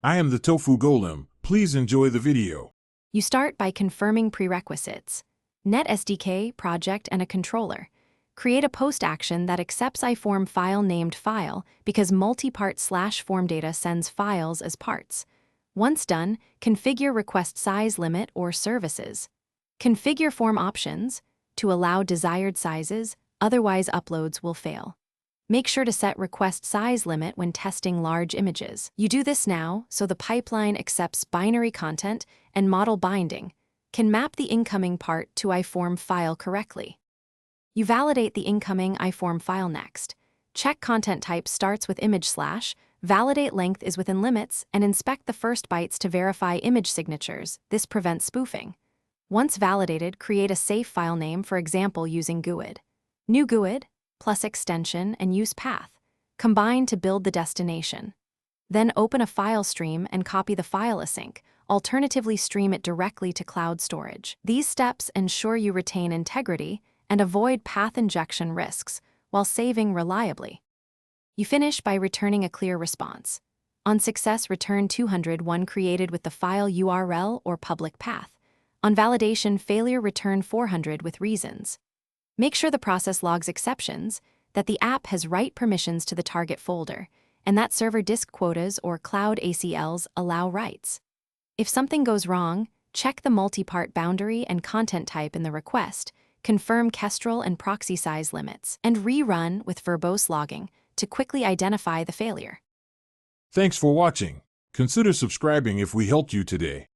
I am the Tofu Golem. Please enjoy the video. You start by confirming prerequisites. Net SDK, project, and a controller. Create a post action that accepts iForm file named file because multi-part /form data sends files as parts. Once done, configure request size limit or services. Configure form options to allow desired sizes, otherwise uploads will fail. Make sure to set request size limit when testing large images. You do this now so the pipeline accepts binary content and model binding, can map the incoming part to iForm file correctly. You validate the incoming iForm file next. Check content type starts with image /, validate length is within limits, and inspect the first bytes to verify image signatures. This prevents spoofing. Once validated, create a safe file name, for example using GUID. New GUID, plus extension and use path. Combine to build the destination. Then open a file stream and copy the file async, alternatively stream it directly to cloud storage. These steps ensure you retain integrity and avoid path injection risks while saving reliably. You finish by returning a clear response. On success, return 201 created with the file URL or public path. On validation failure, return 400 with reasons. Make sure the process logs exceptions, that the app has write permissions to the target folder, and that server disk quotas or cloud ACLs allow writes. If something goes wrong, check the multi-part boundary and content type in the request, confirm Kestrel and proxy size limits, and rerun with verbose logging to quickly identify the failure. Thanks for watching. Consider subscribing if we helped you today.